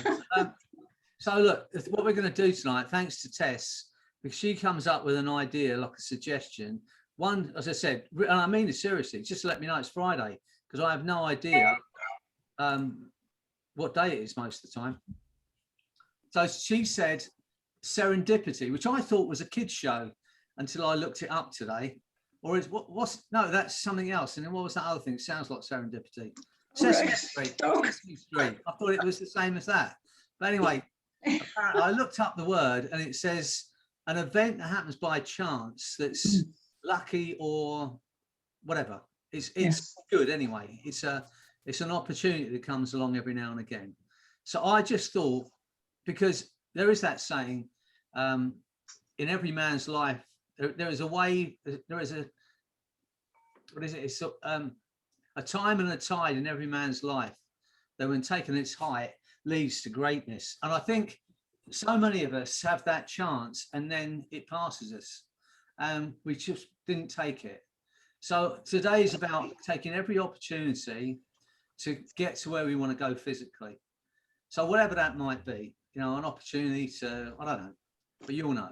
Thanks. So look, what we're going to do tonight, thanks to Tess, because she comes up with an idea, like a suggestion. One, as I said, and I mean it seriously, just to let me know it's Friday, because I have no idea what day it is most of the time. So she said Serendipity, which I thought was a kid's show until I looked it up today. Or is no, that's something else. And then what was that other thing? It sounds like Serendipity. Sesame Street. Sesame Street. I thought it was the same as that. But anyway, apparently I looked up the word and it says an event that happens by chance that's lucky or whatever. It's good anyway. It's an opportunity that comes along every now and again. So I just thought, because there is that saying, in every man's life, there is a way, there is a, what is it? It's a time and a tide in every man's life that when taken its height leads to greatness. And I think so many of us have that chance and then it passes us and we just didn't take it. So today is about taking every opportunity to get to where we want to go physically. So whatever that might be, you know, an opportunity to, I don't know, but you'll know.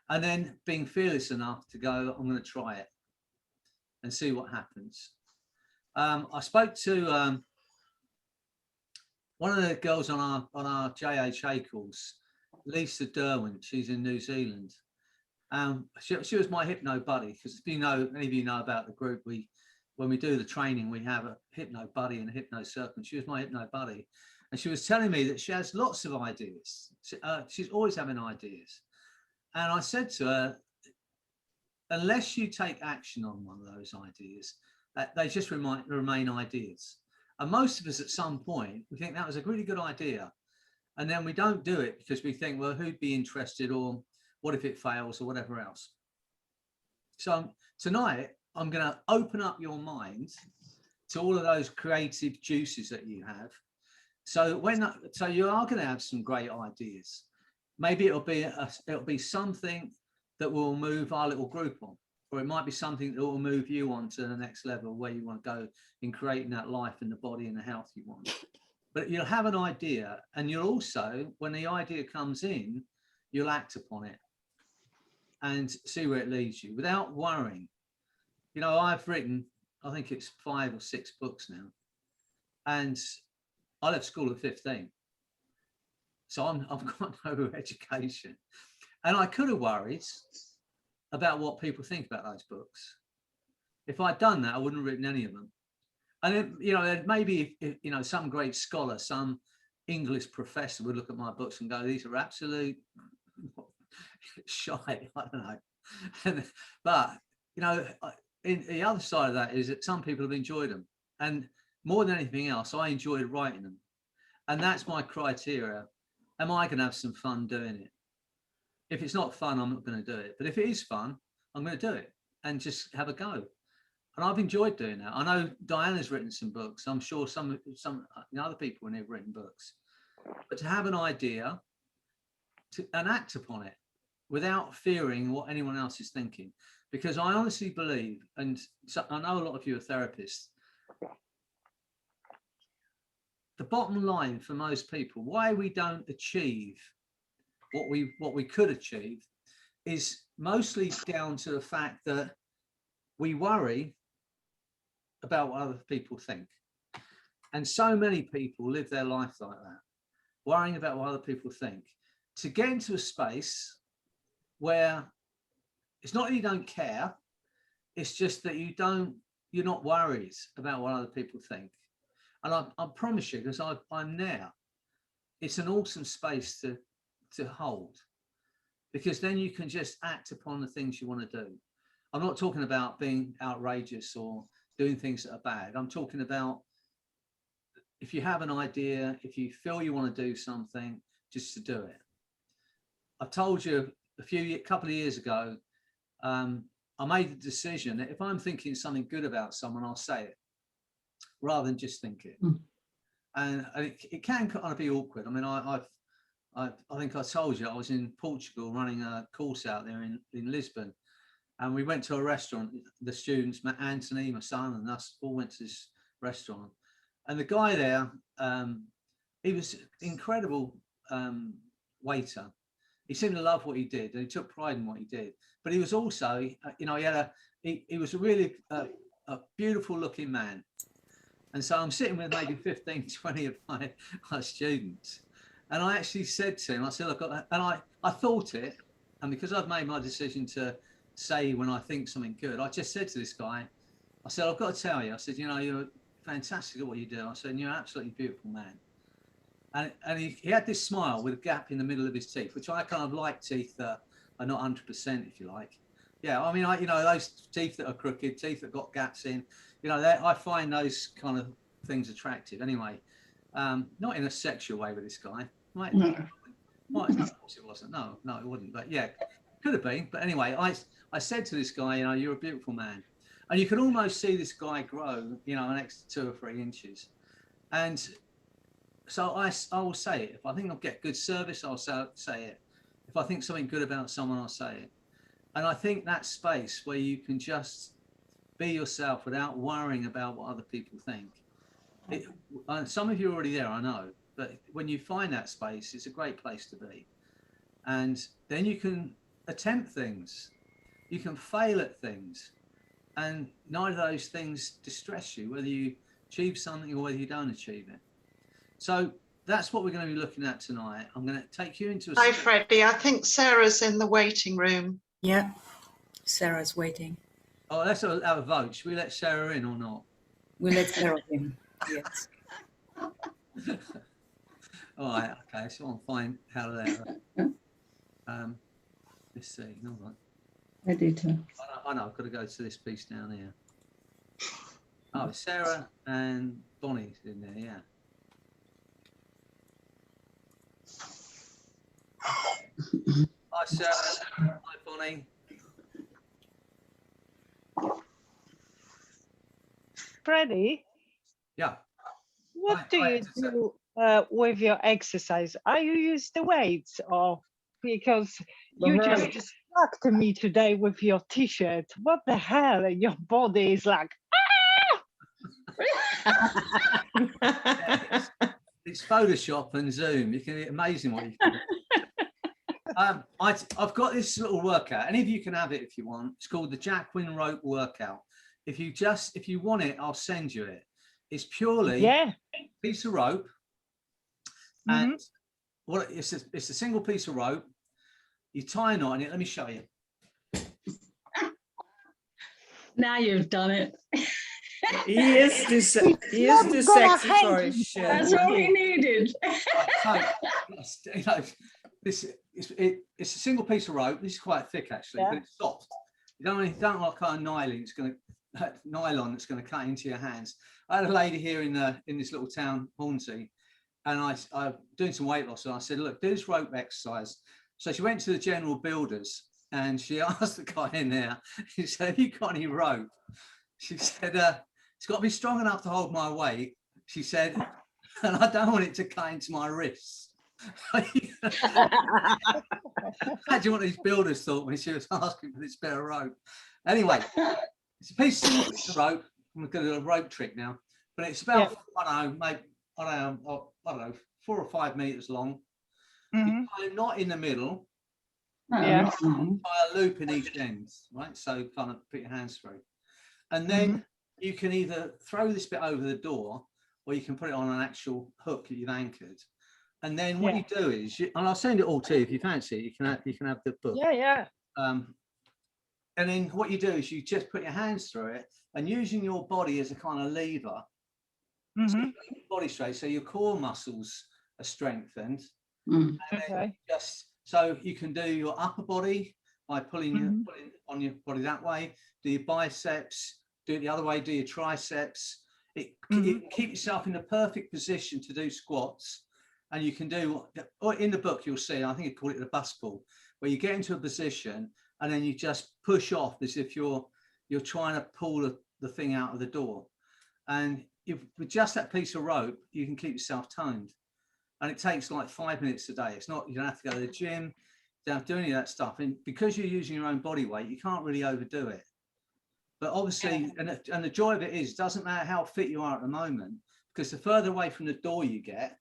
And then being fearless enough to go, I'm going to try it and see what happens. I spoke to one of the girls on our JHA course, Lisa Derwin. She's in New Zealand. She was my hypno buddy, because if you know, any of you know about the group, when we do the training, we have a hypno buddy and a hypno circle. And she was my hypno buddy, and she was telling me that she has lots of ideas. She's always having ideas. And I said to her, unless you take action on one of those ideas, they just remain ideas. And most of us at some point, we think that was a really good idea. And then we don't do it because we think, well, who'd be interested, or what if it fails, or whatever else. So tonight, I'm going to open up your mind to all of those creative juices that you have. So you are going to have some great ideas. Maybe it'll be something that will move our little group on, or it might be something that will move you on to the next level where you want to go in creating that life and the body and the health you want. But you'll have an idea, and you'll also, when the idea comes in, you'll act upon it and see where it leads you without worrying. You know, I've written, I think it's 5 or 6 books now, and I left school at 15. So I've got no education, and I could have worried about what people think about those books. If I'd done that, I wouldn't have written any of them. And you know, maybe if, you know, some great scholar, some English professor would look at my books and go, "These are absolute shite." I don't know, but you know, the other side of that is that some people have enjoyed them, and more than anything else, I enjoyed writing them, and that's my criteria. Am I going to have some fun doing it? If it's not fun, I'm not going to do it. But if it is fun, I'm going to do it and just have a go. And I've enjoyed doing that. I know Diana's written some books. I'm sure some other people have written books. But to have an idea and act upon it without fearing what anyone else is thinking. Because I honestly believe, and so I know a lot of you are therapists, the bottom line for most people, why we don't achieve what we could achieve, is mostly down to the fact that we worry about what other people think. And so many people live their life like that, worrying about what other people think. To get into a space where it's not that you don't care, it's just that you're not worried about what other people think. And I promise you, because I'm there, it's an awesome space to hold, because then you can just act upon the things you want to do. I'm not talking about being outrageous or doing things that are bad. I'm talking about, if you have an idea, if you feel you want to do something, just to do it. I told you a couple of years ago, I made the decision that if I'm thinking something good about someone, I'll say it rather than just think it. And it can kind of be awkward. I mean, I think I told you I was in Portugal running a course out there in Lisbon, and we went to a restaurant. The students, Anthony, my son, and us all went to this restaurant. And the guy there, he was incredible waiter. He seemed to love what he did, and he took pride in what he did. But he was also, you know, he was a really a beautiful looking man. And so I'm sitting with maybe 15, 20 of my students. And I actually said to him, I said, look, and I thought it. And because I've made my decision to say when I think something good, I just said to this guy, I said, I've got to tell you, I said, you know, you're fantastic at what you do. I said, you're an absolutely beautiful man. And he had this smile with a gap in the middle of his teeth, which I kind of like teeth that are not 100%, if you like. Yeah, I mean, you know, those teeth that are crooked, teeth that got gaps in, you know, I find those kind of things attractive. Anyway, not in a sexual way with this guy. Right? No, of course it wasn't. No, it wouldn't. But yeah, could have been. But anyway, I said to this guy, you know, you're a beautiful man, and you can almost see this guy grow, you know, an extra 2 or 3 inches, and so I will say it. If I think I'll get good service, I'll say it. If I think something good about someone, I'll say it. And I think that space where you can just be yourself without worrying about what other people think. Some of you are already there, I know, but when you find that space, it's a great place to be. And then you can attempt things, you can fail at things, and neither of those things distress you, whether you achieve something or whether you don't achieve it. So that's what we're going to be looking at tonight. I'm going to take you into a... Hi, Freddie. I think Sarah's in the waiting room. Yeah, Sarah's waiting. Oh, let's have a vote. Should we let Sarah in or not? We'll let Sarah in, yes. All right, okay, so I'll find how to let her. Let's see. All right. Editor. I know, I've got to go to this piece down here. Oh, Sarah and Bonnie's in there, yeah. Hi, Sarah. Hi, Bonnie. Freddie? Yeah. What do you do with your exercise? Are you use the weights, or because you just distracted me today with your t-shirt? What the hell? Your body is like, Yeah, it's Photoshop and Zoom. You can, amazing what you can do. I've got this little workout. Any of you can have it if you want. It's called the Jacqueline Rope Workout. If you want it, I'll send you it. It's purely a piece of rope, and it's a single piece of rope. You tie a knot in it. Let me show you. Now you've done it. He is dyslexic. Sorry, That's all he needed. It's a single piece of rope. This is quite thick actually, but it's soft. You don't like kind of nylon that's going to cut into your hands. I had a lady here in this little town, Hornsey, and I'm doing some weight loss, and I said, look, do this rope exercise. So she went to the general builders and she asked the guy in there, she said, have you got any rope? She said, it's got to be strong enough to hold my weight. She said, and I don't want it to cut into my wrists. Imagine what these builders thought when she was asking for this bit of rope. Anyway, it's a piece of rope. I'm going to do a rope trick now, but it's about I don't know, 4 or 5 meters long. You tie a knot in the middle. Tie a loop in each end, right? So kind of put your hands through, and then you can either throw this bit over the door, or you can put it on an actual hook that you've anchored. And then what you do is, and I'll send it all to you if you fancy it. You can have the book. And then what you do is you just put your hands through it, and using your body as a kind of lever, so you keep your body straight, so your core muscles are strengthened. And then just so you can do your upper body by pulling on your body that way. Do your biceps. Do it the other way. Do your triceps. Keep yourself in the perfect position to do squats. And you can do, in the book, you'll see, I think you call it the bus pull, where you get into a position and then you just push off as if you're trying to pull the thing out of the door. And with just that piece of rope, you can keep yourself toned. And it takes like 5 minutes a day. It's not, you don't have to go to the gym, you don't have to do any of that stuff. And because you're using your own body weight, you can't really overdo it. But obviously, and the joy of it is, it doesn't matter how fit you are at the moment, because the further away from the door you get,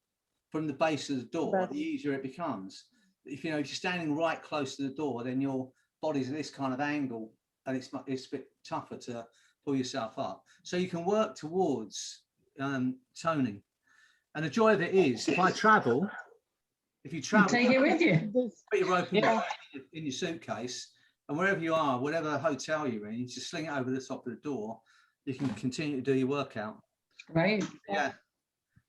from the base of the door, But- the easier it becomes. If you know, if you're standing right close to the door, then your body's at this kind of angle, and it's a bit tougher to pull yourself up. So you can work towards toning. And the joy of it is, if you travel, Take it with you. put your rope Yeah. in your suitcase, and wherever you are, whatever hotel you're in, you just sling it over the top of the door. You can continue to do your workout. Right. Yeah.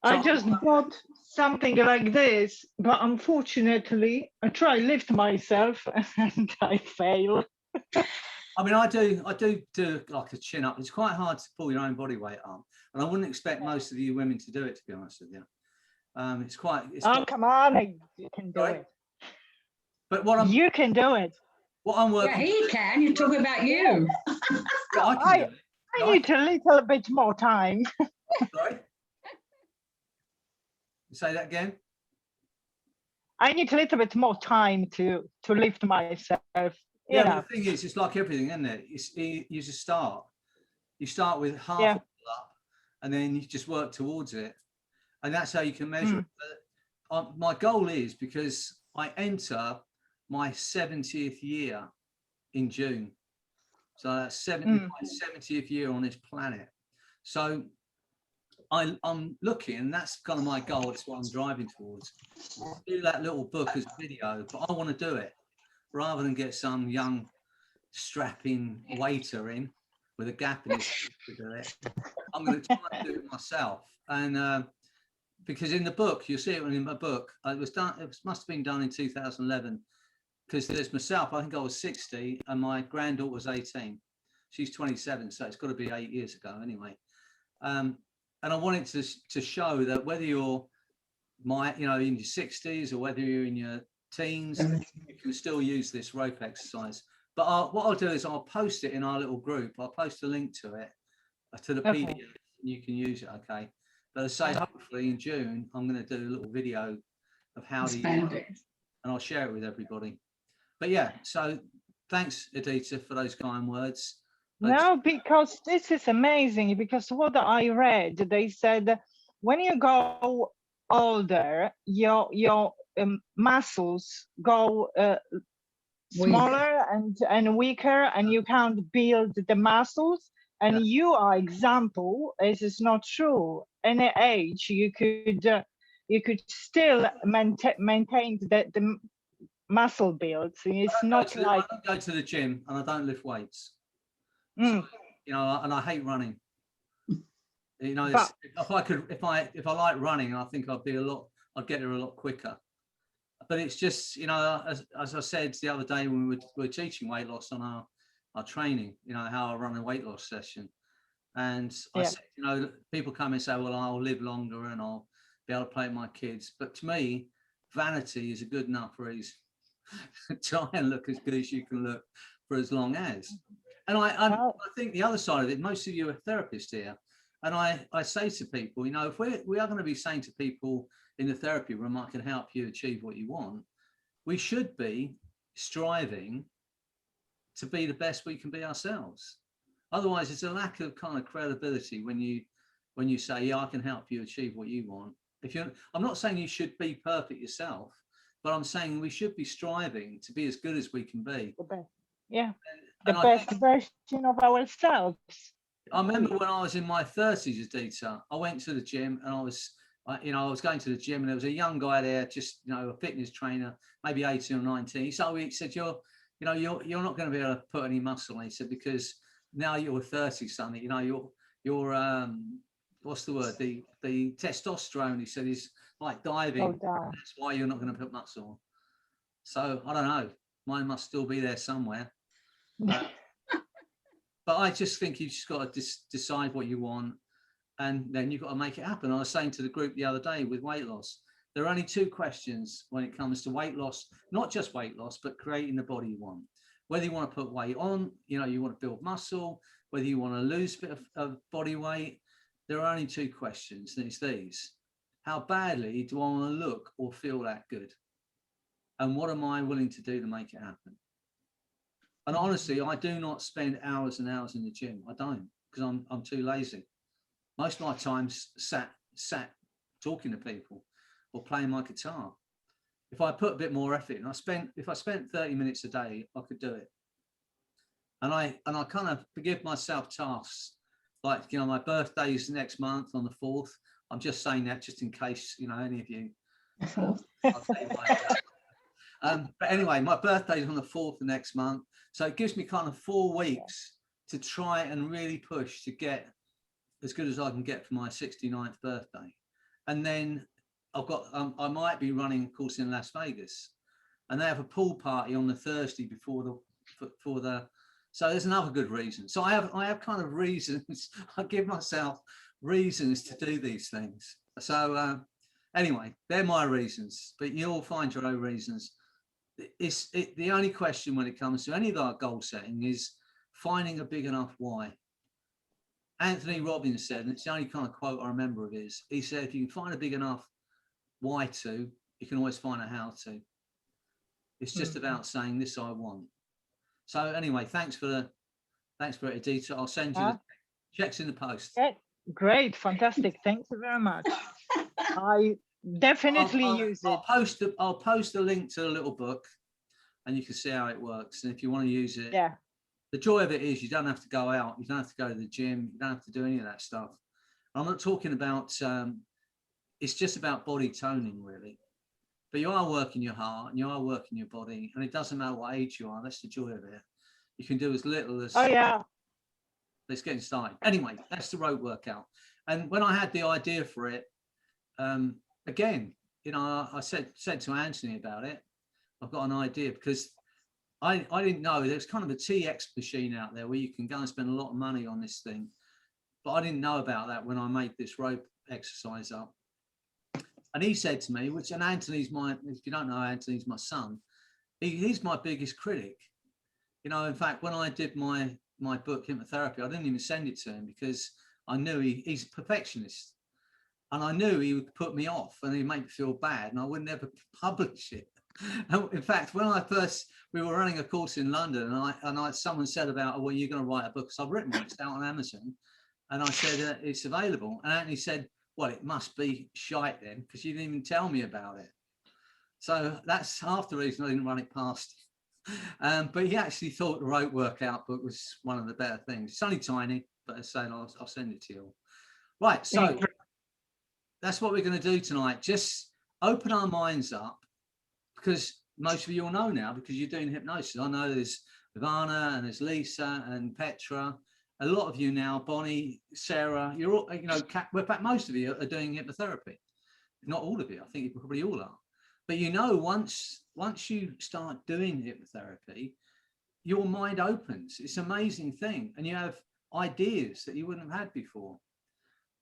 I So- just bought something like this, but unfortunately, I try lift myself and I fail. I mean, I do like a chin up. It's quite hard to pull your own body weight up, and I wouldn't expect most of you women to do it, to be honest with you. It's quite. Oh, come on, you can do Right. it. But what I'm You can do it. working. Yeah, he can. You're talking about you. Yeah, I can do it. I need a little bit more time. Sorry. Say that again. I need a little bit more time to lift myself. You Yeah, know. but the thing is, it's like everything, isn't it? You just start. You start with half Yeah. a pull up, and then you just work towards it, and that's how you can measure it. But, my goal is, because I enter my 70th year in June, so that's my 70th year on this planet. So I'm looking, and that's kind of my goal. It's what I'm driving towards. Do that little book as video, but I want to do it rather than get some young strapping waiter in with a gap in his to do it. I'm going to try and do it myself. And because in the book, you'll see it in my book, it was done. It must have been done in 2011. Because there's myself. I think I was 60, and my granddaughter was 18. She's 27, so it's got to be 8 years ago anyway. And I wanted to show that whether you're in your 60s or whether you're in your teens, you can still use this rope exercise. But what I'll do is I'll post it in our little group. I'll post a link to it, to the Okay. PDF, and you can use it. Okay. But I say hopefully in June I'm going to do a little video of how to use Expand it, it. and I'll share it with everybody. But yeah, so thanks, Edita, for those kind words. But No, because this is amazing. Because what I read, they said when you go older, your muscles go smaller and weaker, and you can't build the muscles. And you are example. This is not true. Any age, you could still maintain the muscle build. It's not like. I don't go to the gym and I don't lift weights. Mm. So, and I hate running. But- if I like running, I think I'd get there a lot quicker. But it's just, as I said the other day when we were teaching weight loss on our training, how I run a weight loss session. And I said, people come and say, well, I'll live longer and I'll be able to play with my kids. But to me, vanity is a good enough reason. Try and look as good as you can look for as long as. And I think the other side of it, most of you are therapists here. And I say to people, if we are going to be saying to people in the therapy room, I can help you achieve what you want, we should be striving to be the best we can be ourselves. Otherwise, it's a lack of kind of credibility when you say, yeah, I can help you achieve what you want. I'm not saying you should be perfect yourself, but I'm saying we should be striving to be as good as we can be. The best version of ourselves. I remember when I was in my 30s, Edita, I went to the gym and I was going to the gym and there was a young guy there, just, a fitness trainer, maybe 18 or 19. He said, you're not going to be able to put any muscle on. He said, because now you're 30 something, you're what's the word? The testosterone, he said, is like diving. That's why you're not going to put muscle on. So I don't know. Mine must still be there somewhere. But I just think you've just got to decide what you want, and then you've got to make it happen. I was saying to the group the other day with weight loss, there are only two questions when it comes to weight loss, not just weight loss, but creating the body you want. Whether you want to put weight on, you want to build muscle, whether you want to lose a bit of body weight, there are only two questions, and it's these. How badly do I want to look or feel that good? And what am I willing to do to make it happen? And honestly, I do not spend hours and hours in the gym. I don't, because I'm too lazy. Most of my time's sat talking to people or playing my guitar. If I put a bit more effort in, if I spent 30 minutes a day, I could do it. And I kind of forgive myself tasks, like, you know, my birthday's next month on the 4th. I'm just saying that just in case, you know, any of you. But anyway, my birthday's on the 4th of next month. So it gives me kind of 4 weeks to try and really push to get as good as I can get for my 69th birthday. And then I've got, I might be running a course in Las Vegas, and they have a pool party on the Thursday before the, so there's another good reason. So I have kind of reasons. I give myself reasons to do these things. So anyway, they're my reasons, but you'll find your own reasons. The only question when it comes to any of our goal setting is finding a big enough why. Anthony Robbins said, and it's the only kind of quote I remember of his, he said, if you can find a big enough why to, you can always find a how to. It's just about saying, this I want. So anyway, thanks for it, Edita. I'll send you the checks in the post. Yeah, great, fantastic. Thank you very much. I definitely use it. I'll post a link to the little book, and you can see how it works. And if you want to use it, yeah. The joy of it is you don't have to go out, you don't have to go to the gym, you don't have to do any of that stuff. I'm not talking about, it's just about body toning, really. But you are working your heart and you are working your body, and it doesn't matter what age you are. That's the joy of it. You can do as little as. Oh yeah. Let's get started. Anyway, that's the rope workout. And when I had the idea for it, again, you know, I said to Anthony about it. I've got an idea, because I didn't know there's kind of a TX machine out there where you can go and spend a lot of money on this thing, but I didn't know about that when I made this rope exercise up. And he said to me, and Anthony's if you don't know, Anthony's my son. He's my biggest critic. You know, in fact, when I did my book, Hypnotherapy, I didn't even send it to him because I knew he's a perfectionist. And I knew he would put me off and he'd make me feel bad, and I would never publish it. In fact, when we were running a course in London, and someone said about, oh, well, you're going to write a book. So I've written one, it's out on Amazon. And I said, it's available. And Anthony said, well, it must be shite then, because you didn't even tell me about it. So that's half the reason I didn't run it past him. But he actually thought the rope workout book was one of the better things. It's only tiny, but I said, I'll send it to you all. Right, so that's what we're going to do tonight. Just open our minds up, because most of you all know now, because you're doing hypnosis. I know there's Ivana and there's Lisa and Petra. A lot of you now, Bonnie, Sarah, you're all, you know, in fact, most of you are doing hypnotherapy. Not all of you, I think you probably all are. But you know, once you start doing hypnotherapy, your mind opens. It's an amazing thing. And you have ideas that you wouldn't have had before.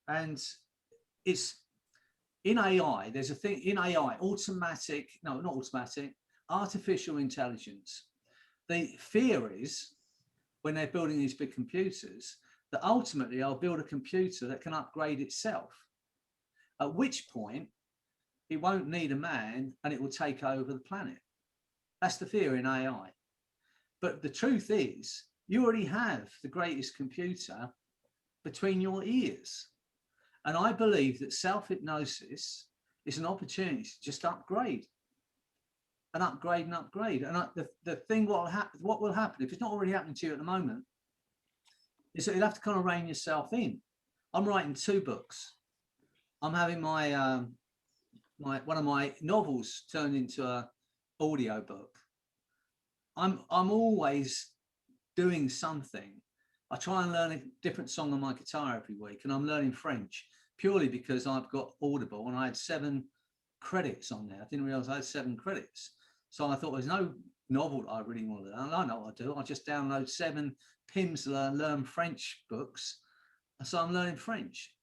And it's in AI, there's a thing in AI, artificial intelligence. The fear is, when they're building these big computers, that ultimately I'll build a computer that can upgrade itself, at which point it won't need a man and it will take over the planet. That's the fear in AI. But the truth is, you already have the greatest computer between your ears. And I believe that self-hypnosis is an opportunity to just upgrade and upgrade and upgrade. And the thing, what will happen, if it's not already happening to you at the moment, is that you'll have to kind of rein yourself in. I'm writing 2 books. I'm having my one of my novels turned into an audio book. I'm always doing something. I try and learn a different song on my guitar every week, and I'm learning French purely because I've got Audible and I had 7 credits on there. I didn't realize I had 7 credits. So I thought there's no novel that I really want to learn. I know what I do. I just download 7 Pim's Learn French books. So I'm learning French.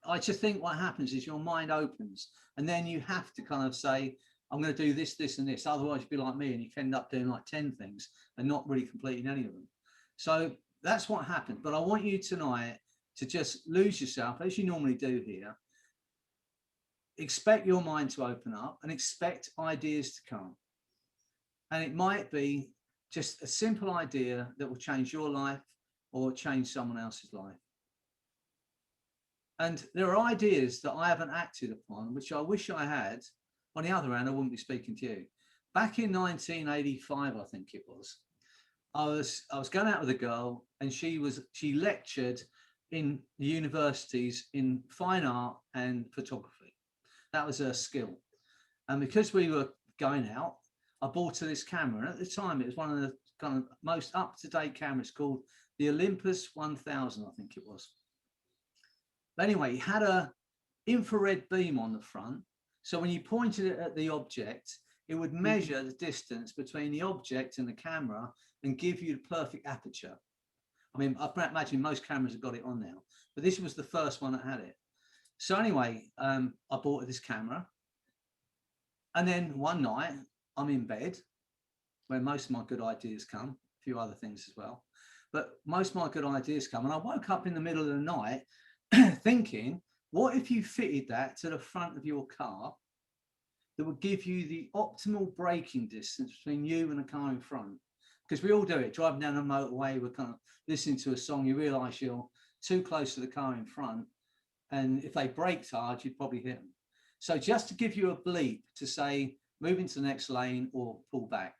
I just think what happens is your mind opens, and then you have to kind of say, I'm going to do this, this, and this. Otherwise you'd be like me and you can end up doing like 10 things and not really completing any of them. So that's what happened. But I want you tonight to just lose yourself, as you normally do here. Expect your mind to open up and expect ideas to come. And it might be just a simple idea that will change your life or change someone else's life. And there are ideas that I haven't acted upon, which I wish I had. On the other hand, I wouldn't be speaking to you. Back in 1985, I think it was, I was going out with a girl, and she lectured in the universities in fine art and photography. That was her skill. And because we were going out, I bought her this camera. And at the time, it was one of the kind of most up-to-date cameras, called the Olympus 1000, I think it was. But anyway, it had a infrared beam on the front. So when you pointed it at the object, it would measure the distance between the object and the camera and give you the perfect aperture. I mean, I imagine most cameras have got it on now, but this was the first one that had it. So anyway, I bought this camera. And then one night, I'm in bed, where most of my good ideas come, a few other things as well. But most of my good ideas come. And I woke up in the middle of the night thinking, what if you fitted that to the front of your car that would give you the optimal braking distance between you and the car in front? Because we all do it, driving down the motorway, we're kind of listening to a song, you realise you're too close to the car in front. And if they braked hard, you'd probably hit them. So just to give you a bleep to say, move into the next lane or pull back.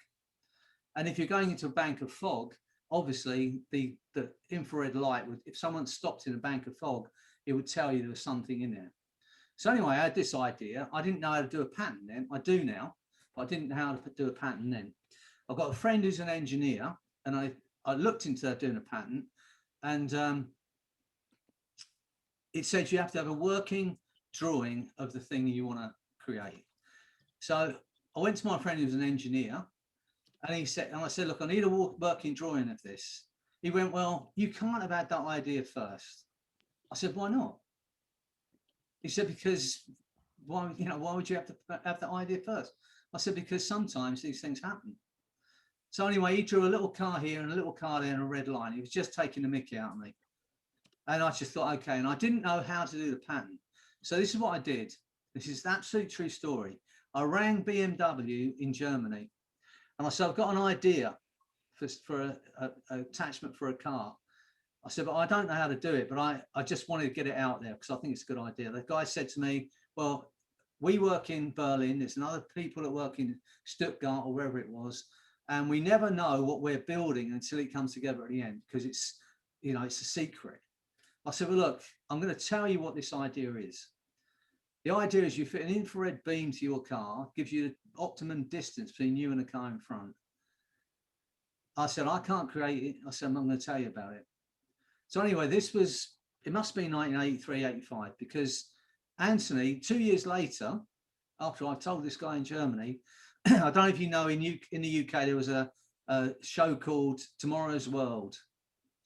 And if you're going into a bank of fog, obviously the infrared light would, if someone stopped in a bank of fog, it would tell you there was something in there. So anyway, I had this idea. I didn't know how to do a pattern then. I do now, but I didn't know how to do a pattern then. I've got a friend who's an engineer, and I looked into doing a pattern, and it said you have to have a working drawing of the thing you want to create. So I went to my friend who's an engineer, and he said, and I said, look, I need a working drawing of this. He went, well, you can't have had that idea first. I said, why not? He said, because why would you have to have that idea first? I said, because sometimes these things happen. So anyway, he drew a little car here and a little car there and a red line. He was just taking the mickey out of me. And I just thought, okay, and I didn't know how to do the pattern. So this is what I did. This is an absolute true story. I rang BMW in Germany, and I said, I've got an idea for an attachment for a car. I said, but I don't know how to do it, but I just wanted to get it out there because I think it's a good idea. The guy said to me, well, we work in Berlin. There's other people that work in Stuttgart or wherever it was. And we never know what we're building until it comes together at the end, because it's, it's a secret. I said, well, look, I'm going to tell you what this idea is. The idea is you fit an infrared beam to your car, gives you the optimum distance between you and the car in front. I said, I can't create it. I said, I'm going to tell you about it. So anyway, it must be 1983, 85, because Anthony, 2 years later, after I told this guy in Germany, I don't know if you know, in the UK, there was a show called Tomorrow's World.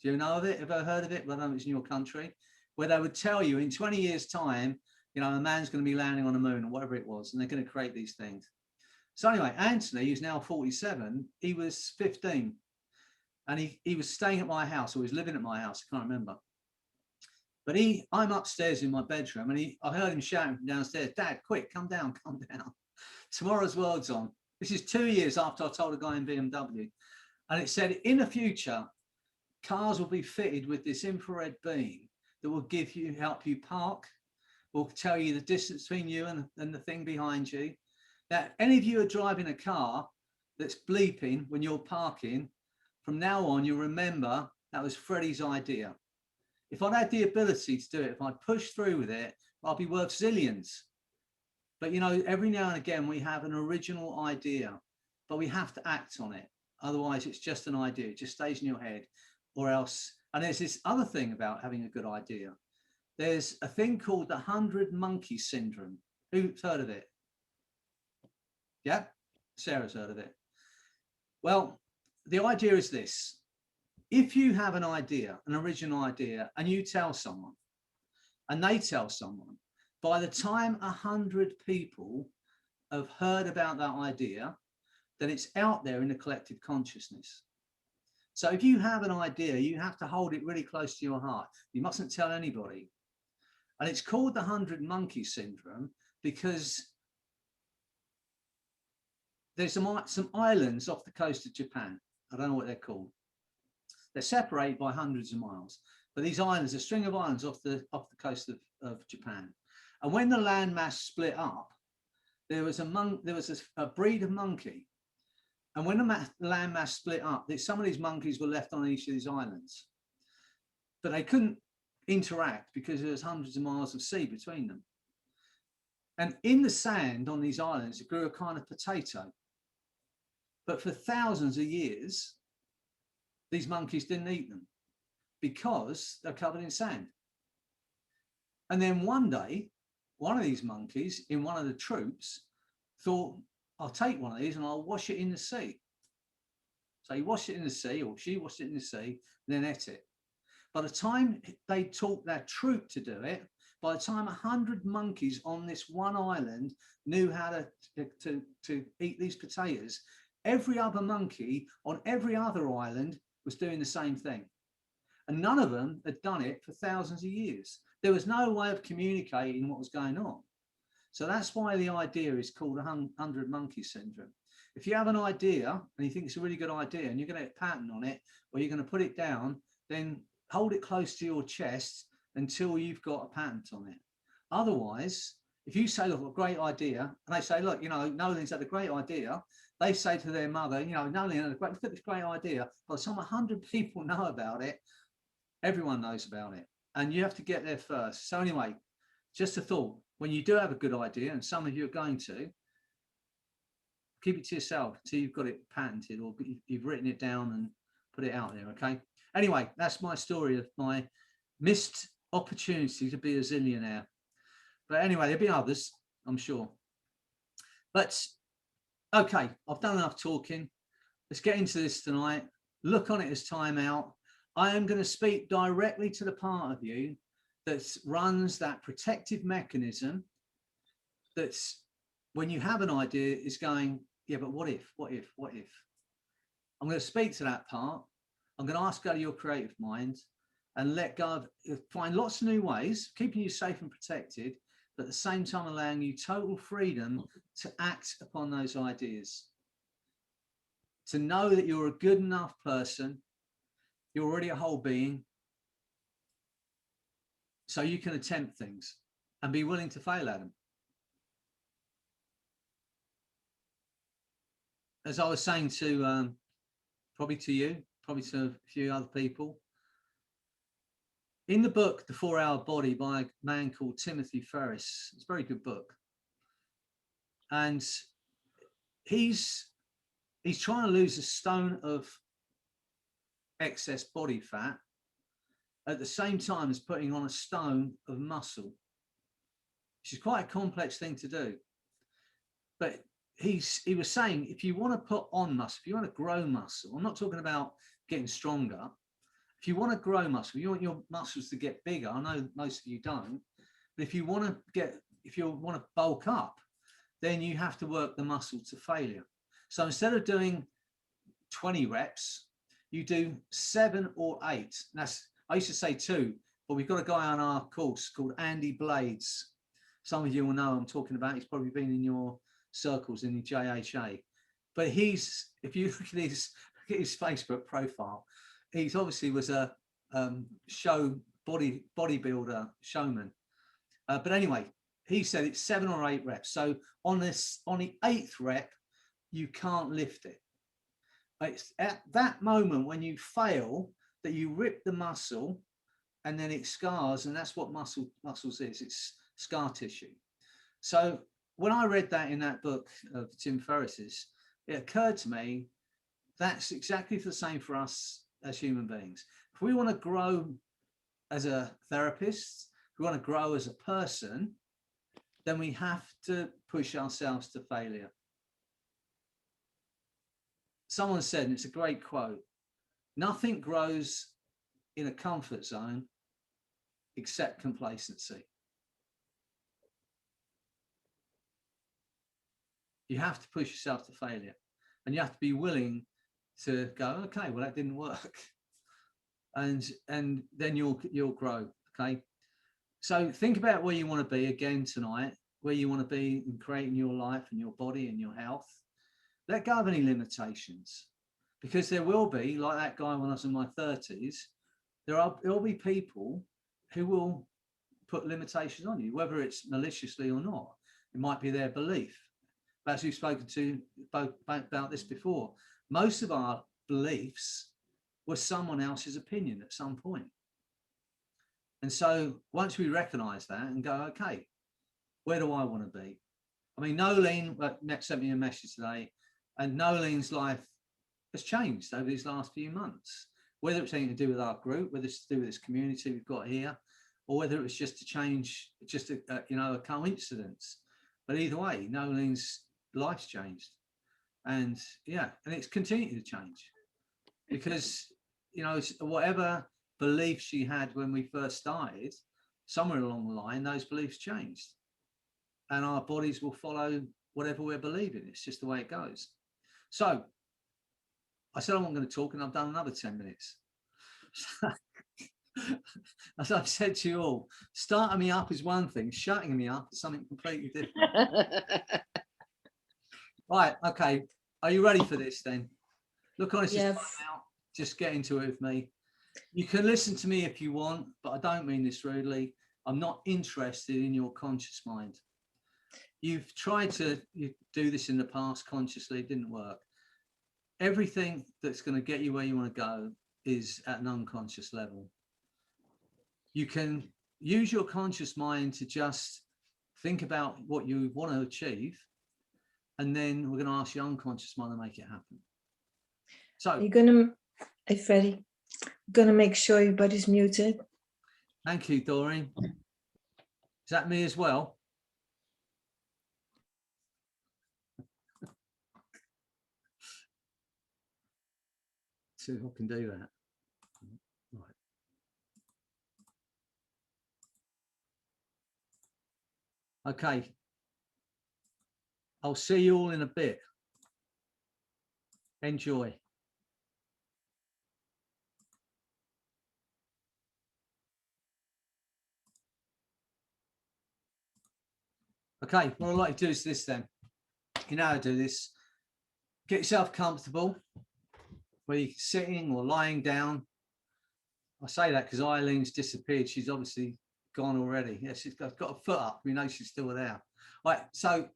Do you know of it? Ever heard of it? Well, I don't know if it's in your country, where they would tell you in 20 years' time, a man's going to be landing on the moon or whatever it was, and they're going to create these things. So anyway, Anthony, who's now 47, he was 15, and he was staying at my house, or he was living at my house, I can't remember. But I'm upstairs in my bedroom, and I heard him shouting from downstairs, Dad, quick, come down, come down. Tomorrow's World's on. This is 2 years after I told a guy in BMW. And it said, in the future, cars will be fitted with this infrared beam that will help you park, will tell you the distance between you and the thing behind you. That any of you are driving a car that's bleeping when you're parking, from now on, you'll remember that was Freddie's idea. If I'd had the ability to do it, if I'd pushed through with it, I'd be worth zillions. But, every now and again, we have an original idea, but we have to act on it. Otherwise, it's just an idea. It just stays in your head, or else. And there's this other thing about having a good idea. There's a thing called the 100 monkey syndrome. Who's heard of it? Yeah, Sarah's heard of it. Well, the idea is this. If you have an idea, an original idea, and you tell someone, and they tell someone, by the time 100 people have heard about that idea, then it's out there in the collective consciousness. So if you have an idea, you have to hold it really close to your heart. You mustn't tell anybody. And it's called the 100 monkey syndrome because there's some islands off the coast of Japan. I don't know what they're called. They're separated by hundreds of miles. But these islands, a string of islands off the coast of Japan. And when the landmass split up, there was a breed of monkey. And when the landmass split up, some of these monkeys were left on each of these islands. But they couldn't interact because there was hundreds of miles of sea between them. And in the sand on these islands, it grew a kind of potato. But for thousands of years, these monkeys didn't eat them because they're covered in sand. And then one day, one of these monkeys in one of the troops thought, I'll take one of these and I'll wash it in the sea. So he washed it in the sea, or she washed it in the sea, and then ate it. By the time they taught their troop to do it, by the time 100 monkeys on this one island knew how to eat these potatoes, every other monkey on every other island was doing the same thing. And none of them had done it for thousands of years. There was no way of communicating what was going on. So that's why the idea is called 100 monkey syndrome. If you have an idea and you think it's a really good idea and you're going to get a pattern on it, or you're going to put it down, then hold it close to your chest until you've got a patent on it. Otherwise, if you say, look, a great idea, and they say, look, Nolan's had a great idea, they say to their mother, Nolan had look at this great idea. By the time 100 people know about it, everyone knows about it. And you have to get there first. So anyway, just a thought, when you do have a good idea, and some of you are going to, keep it to yourself until you've got it patented or you've written it down and put it out there, okay? Anyway, that's my story of my missed opportunity to be a zillionaire. But anyway, there'll be others, I'm sure. But okay, I've done enough talking. Let's get into this tonight. Look on it as time out. I am going to speak directly to the part of you that runs that protective mechanism that's, when you have an idea, is going, yeah, but what if? I'm going to speak to that part. I'm going to ask go to your creative mind and let go of, find lots of new ways, keeping you safe and protected, but at the same time allowing you total freedom to act upon those ideas. To know that you're a good enough person, you're already a whole being, so you can attempt things and be willing to fail at them. As I was saying to, probably to you, probably to a few other people, in the book, The 4-Hour Body by a man called Timothy Ferriss, it's a very good book. And he's trying to lose a stone of excess body fat at the same time as putting on a stone of muscle, which is quite a complex thing to do. But he was saying, if you want to put on muscle, if you want to grow muscle, I'm not talking about getting stronger. If you want to grow muscle, you want your muscles to get bigger. I know most of you don't, but if you want to bulk up, then you have to work the muscle to failure. So instead of doing 20 reps, you do 7 or 8. I used to say 2, but we've got a guy on our course called Andy Blades. Some of you will know I'm talking about. He's probably been in your circles in the JHA. But if you look at his Facebook profile, he's obviously was a bodybuilder showman. But anyway, he said it's 7 or 8 reps. So on the 8th rep, you can't lift it. It's at that moment when you fail that you rip the muscle and then it scars, and that's what muscles is. It's scar tissue. So when I read that in that book of Tim Ferriss's, it occurred to me that's exactly the same for us as human beings. If we want to grow as a therapist, if we want to grow as a person, then we have to push ourselves to failure. Someone said, and it's a great quote, nothing grows in a comfort zone except complacency. You have to push yourself to failure, and you have to be willing to go, okay, well, that didn't work. And then you'll grow, okay? So think about where you want to be again tonight, where you want to be in creating your life and your body and your health. Let go of any limitations, because there will be, like that guy when I was in my 30s, there'll be people who will put limitations on you, whether it's maliciously or not. It might be their belief. But as we've spoken to about this before, most of our beliefs were someone else's opinion at some point. And so once we recognize that and go, okay, where do I want to be? I mean, Nolene sent me a message today, and Nolene's life has changed over these last few months, whether it's anything to do with our group, whether it's to do with this community we've got here, or whether it was just to change, just a coincidence. But either way, Nolene's life's changed, and it's continuing to change, because whatever beliefs she had when we first started, somewhere along the line those beliefs changed, and our bodies will follow whatever we're believing. It's just the way it goes. So I said I wasn't going to talk, and I've done another 10 minutes. As I've said to you all, starting me up is one thing, shutting me up is something completely different. Right, okay, are you ready for this then? Look, honestly, Yes. just get into it with me. You can listen to me if you want, but I don't mean this rudely. I'm not interested in your conscious mind. You've tried to do this in the past consciously, it didn't work. Everything that's going to get you where you want to go is at an unconscious level. You can use your conscious mind to just think about what you want to achieve, and then we're going to ask your unconscious mind to make it happen. So You're gonna, hey Freddie, gonna make sure everybody's muted. thank you, Doreen. Is that me as well? See if I can do that. Right. Okay. I'll see you all in a bit. Enjoy. Okay, what I'd like to do is this then. You know how to do this. Get yourself comfortable, whether you're sitting or lying down. I say that because Eileen's disappeared. She's obviously gone already. Yeah, she's got a foot up. We know she's still there. All right, so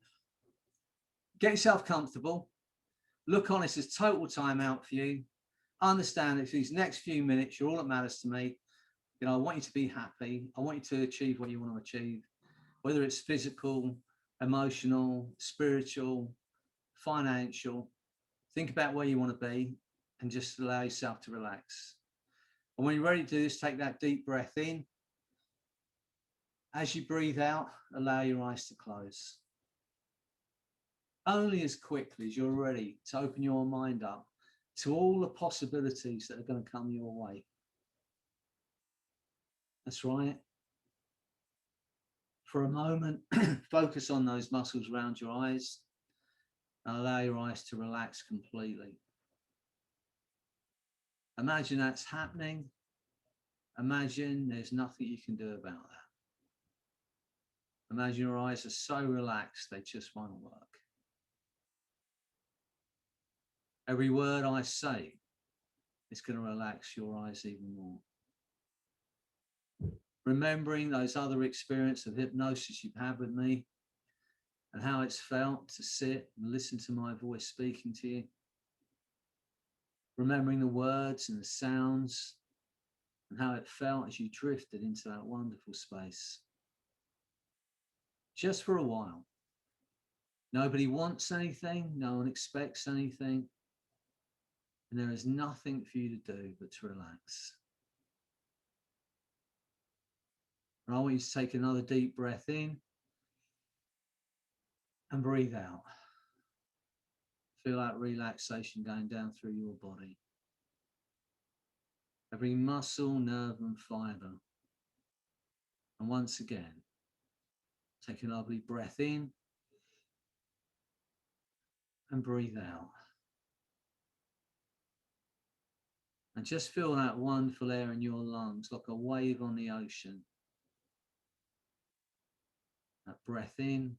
get yourself comfortable. Look on this as total time out for you. Understand that for these next few minutes, you're all that matters to me. I want you to be happy. I want you to achieve what you want to achieve, whether it's physical, emotional, spiritual, financial. Think about where you want to be and just allow yourself to relax. And when you're ready to do this, take that deep breath in. As you breathe out, allow your eyes to close. Only as quickly as you're ready to open your mind up to all the possibilities that are going to come your way. That's right. For a moment, focus on those muscles around your eyes and allow your eyes to relax completely. Imagine that's happening. Imagine there's nothing you can do about that. Imagine your eyes are so relaxed, they just won't work. Every word I say is going to relax your eyes even more. Remembering those other experiences of hypnosis you've had with me and how it's felt to sit and listen to my voice speaking to you. Remembering the words and the sounds and how it felt as you drifted into that wonderful space. Just for a while. Nobody wants anything, no one expects anything, and there is nothing for you to do but to relax. And I want you to take another deep breath in and breathe out. Feel that relaxation going down through your body. Every muscle, nerve and fiber. And once again, take a lovely breath in and breathe out. And just feel that wonderful air in your lungs like a wave on the ocean. That breath in,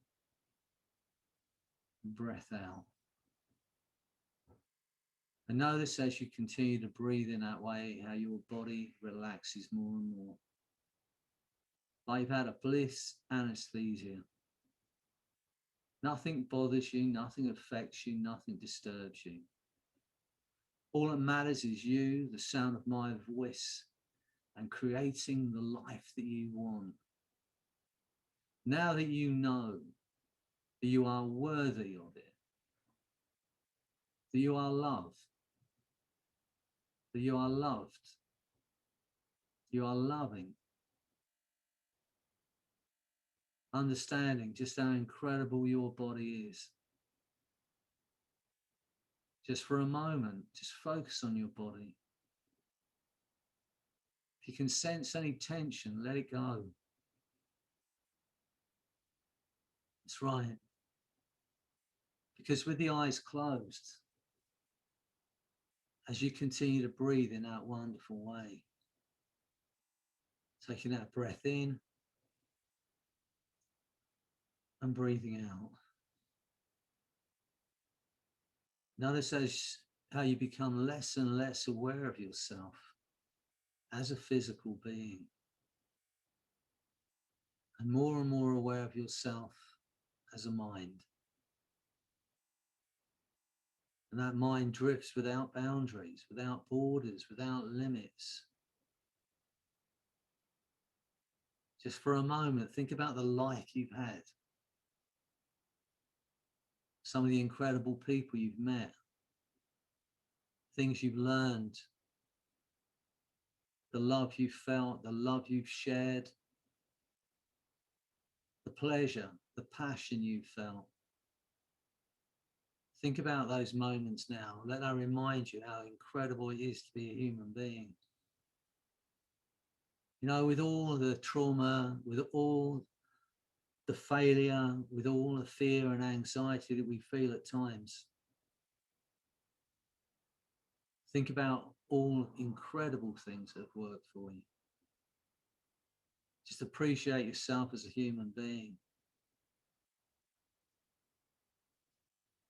breath out. And notice as you continue to breathe in that way, how your body relaxes more and more. Like you've had a bliss anesthesia. Nothing bothers you, nothing affects you, nothing disturbs you. All that matters is you, the sound of my voice, and creating the life that you want. Now that you know that you are worthy of it, that you are loved, that you are loved, you are loving, understanding just how incredible your body is. Just for a moment, just focus on your body. If you can sense any tension, let it go. That's right. Because with the eyes closed, as you continue to breathe in that wonderful way, taking that breath in and breathing out. Notice how you become less and less aware of yourself as a physical being, and more aware of yourself as a mind. And that mind drifts without boundaries, without borders, without limits. Just for a moment, think about the life you've had. Some of the incredible people you've met, things you've learned, the love you've felt, the love you've shared, the pleasure, the passion you've felt. Think about those moments now. Let that remind you how incredible it is to be a human being. You know, with all the trauma, with all the failure, with all the fear and anxiety that we feel at times, think about all incredible things that have worked for you. Just appreciate yourself as a human being.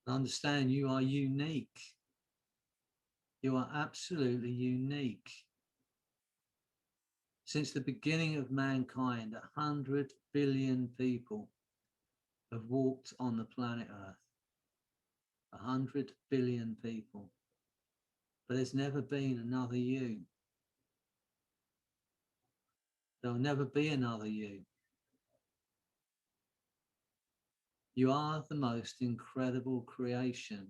Understand you are unique. You are absolutely unique. Since the beginning of mankind, 100 billion people have walked on the planet Earth. 100 billion people. But there's never been another you. There'll never be another you. You are the most incredible creation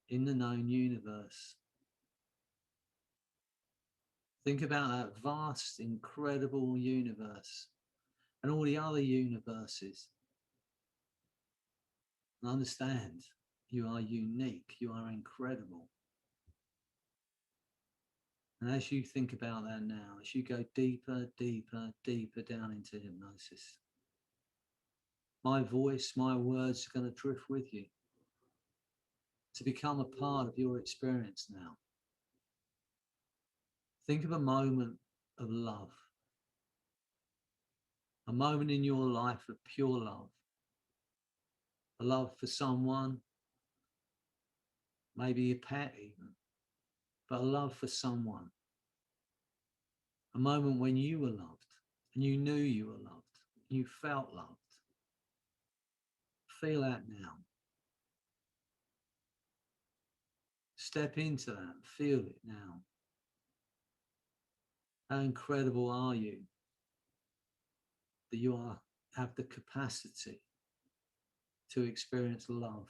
in the known universe. Think about that vast, incredible universe and all the other universes. And understand, you are unique, you are incredible. And as you think about that now, as you go deeper, deeper, deeper down into hypnosis, my voice, my words are going to drift with you to become a part of your experience now. Think of a moment of love, a moment in your life of pure love, a love for someone, maybe a pet even, but a love for someone. A moment when you were loved and you knew you were loved, you felt loved. Feel that now. Step into that, feel it now. How incredible are you that you have the capacity to experience love.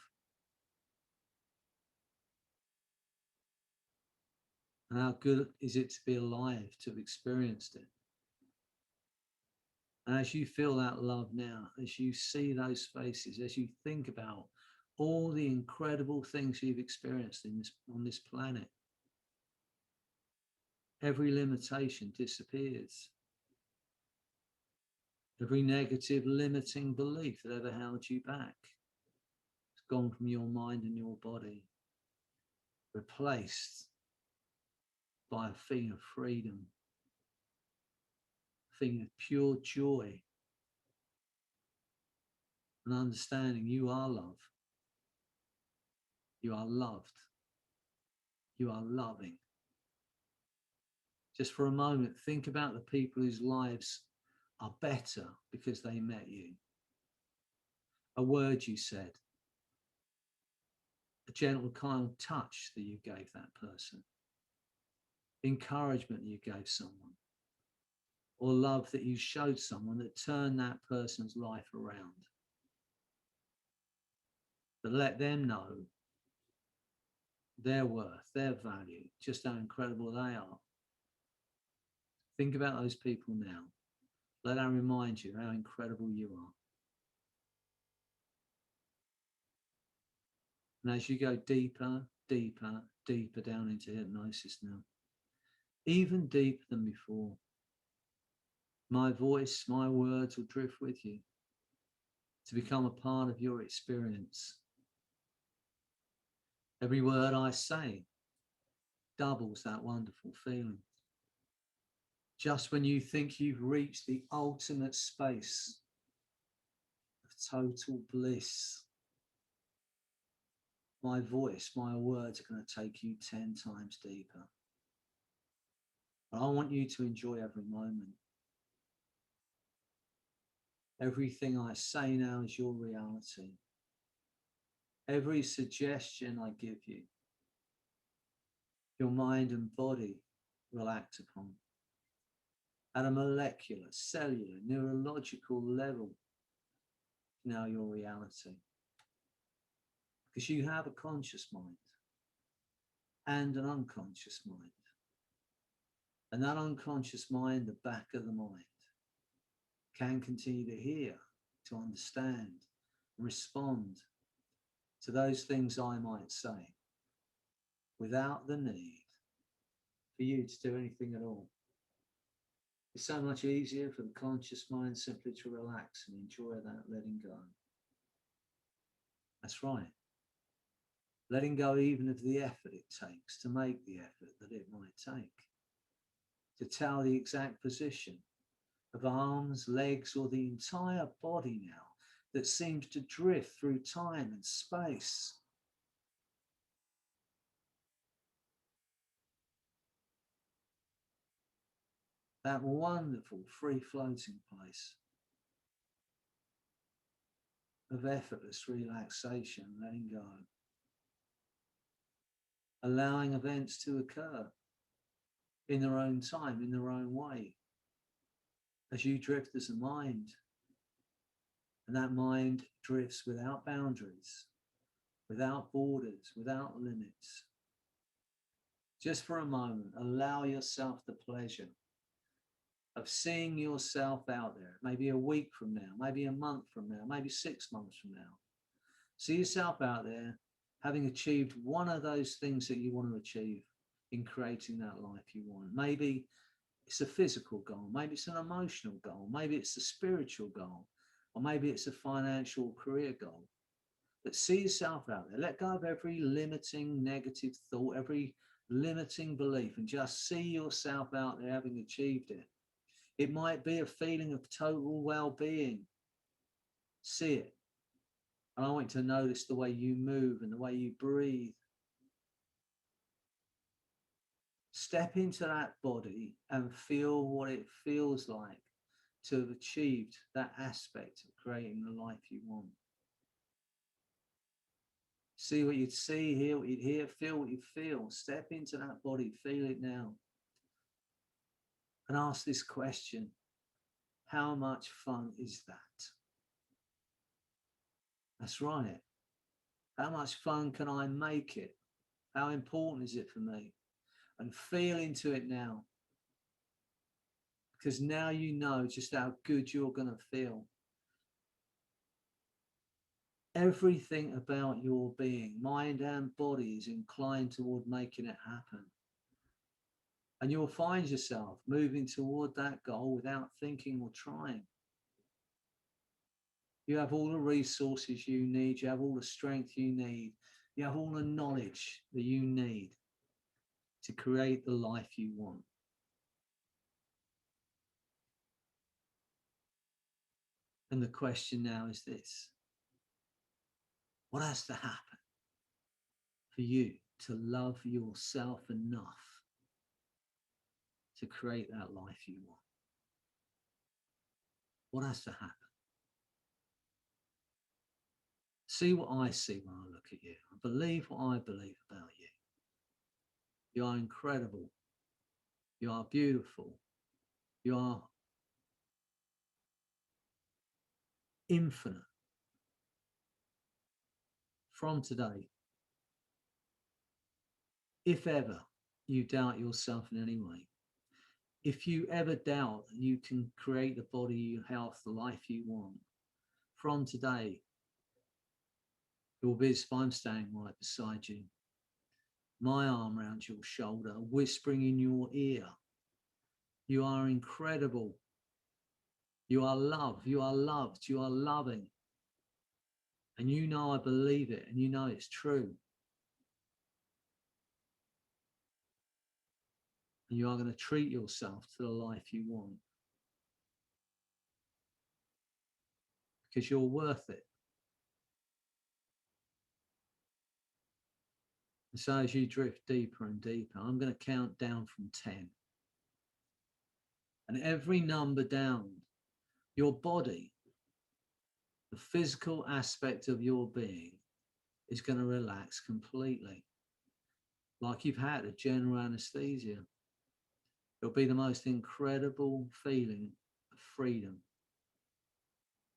And how good is it to be alive, to have experienced it? And as you feel that love now, as you see those faces, as you think about all the incredible things you've experienced on this planet, every limitation disappears. Every negative limiting belief that ever held you back has gone from your mind and your body, replaced by a feeling of freedom, a feeling of pure joy, and understanding you are love. You are loved. You are loving. Just for a moment, think about the people whose lives are better because they met you. A word you said, a gentle, kind touch that you gave that person, encouragement that you gave someone, or love that you showed someone that turned that person's life around. That let them know their worth, their value, just how incredible they are. Think about those people now. Let that remind you how incredible you are. And as you go deeper, deeper, deeper down into hypnosis now, even deeper than before, my voice, my words will drift with you to become a part of your experience. Every word I say doubles that wonderful feeling. Just when you think you've reached the ultimate space of total bliss, my voice, my words are going to take you 10 times deeper. But I want you to enjoy every moment. Everything I say now is your reality. Every suggestion I give you, your mind and body will act upon. At a molecular, cellular, neurological level, now your reality. Because you have a conscious mind and an unconscious mind. And that unconscious mind, the back of the mind, can continue to hear, to understand, respond to those things I might say without the need for you to do anything at all. It's so much easier for the conscious mind simply to relax and enjoy that letting go. That's right. Letting go even of the effort it takes to make the effort that it might take. To tell the exact position of arms, legs, or the entire body now that seems to drift through time and space. That wonderful free floating place of effortless relaxation, letting go. Allowing events to occur in their own time, in their own way, as you drift as a mind. And that mind drifts without boundaries, without borders, without limits. Just for a moment, allow yourself the pleasure of seeing yourself out there, maybe a week from now, maybe a month from now, maybe 6 months from now. See yourself out there having achieved one of those things that you want to achieve in creating that life you want. Maybe it's a physical goal, maybe it's an emotional goal, maybe it's a spiritual goal, or maybe it's a financial career goal. But see yourself out there. Let go of every limiting negative thought, every limiting belief, and just see yourself out there having achieved it. It might be a feeling of total well-being. See it. And I want you to notice the way you move and the way you breathe. Step into that body and feel what it feels like to have achieved that aspect of creating the life you want. See what you'd see, hear what you'd hear, feel what you feel. Step into that body, feel it now. And ask this question: how much fun is that? That's right. How much fun can I make it? How important is it for me? And feel into it now. Because now you know just how good you're going to feel. Everything about your being, mind and body, is inclined toward making it happen. And you'll find yourself moving toward that goal without thinking or trying. You have all the resources you need. You have all the strength you need. You have all the knowledge that you need to create the life you want. And the question now is this: what has to happen for you to love yourself enough to create that life you want? What has to happen? See what I see when I look at you. Believe what I believe about you. You are incredible. You are beautiful. You are infinite. From today, if ever you doubt yourself in any way, if you ever doubt that you can create the body, health, the life you want, from today, it will be as if I'm standing right beside you, my arm around your shoulder, whispering in your ear, you are incredible. You are loved. You are loved. You are loving. And you know I believe it, and you know it's true. And you are going to treat yourself to the life you want. Because you're worth it. And so as you drift deeper and deeper, I'm going to count down from 10. And every number down, your body, the physical aspect of your being, is going to relax completely. Like you've had a general anesthesia. It'll be the most incredible feeling of freedom.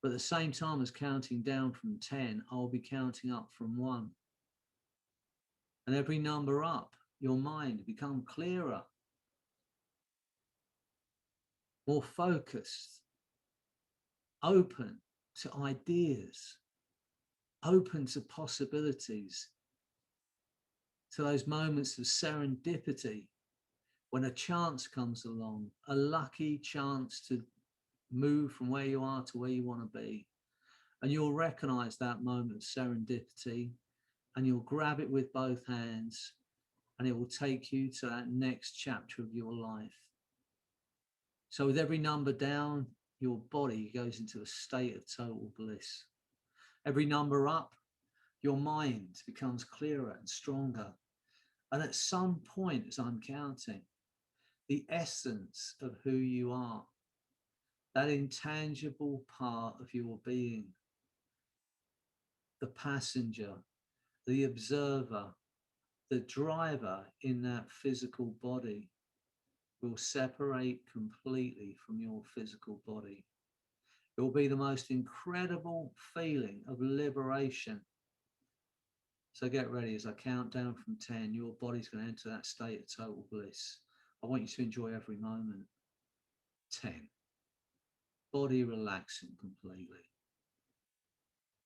But at the same time as counting down from 10, I'll be counting up from 1. And every number up, your mind will become clearer, more focused, open to ideas, open to possibilities, to those moments of serendipity when a chance comes along, a lucky chance to move from where you are to where you want to be. And you'll recognize that moment of serendipity and you'll grab it with both hands and it will take you to that next chapter of your life. So with every number down, your body goes into a state of total bliss. Every number up, your mind becomes clearer and stronger. And at some point, as I'm counting, the essence of who you are, that intangible part of your being, the passenger, the observer, the driver in that physical body, will separate completely from your physical body. It will be the most incredible feeling of liberation. So get ready as I count down from 10, your body's going to enter that state of total bliss. I want you to enjoy every moment. 10. Body relaxing completely.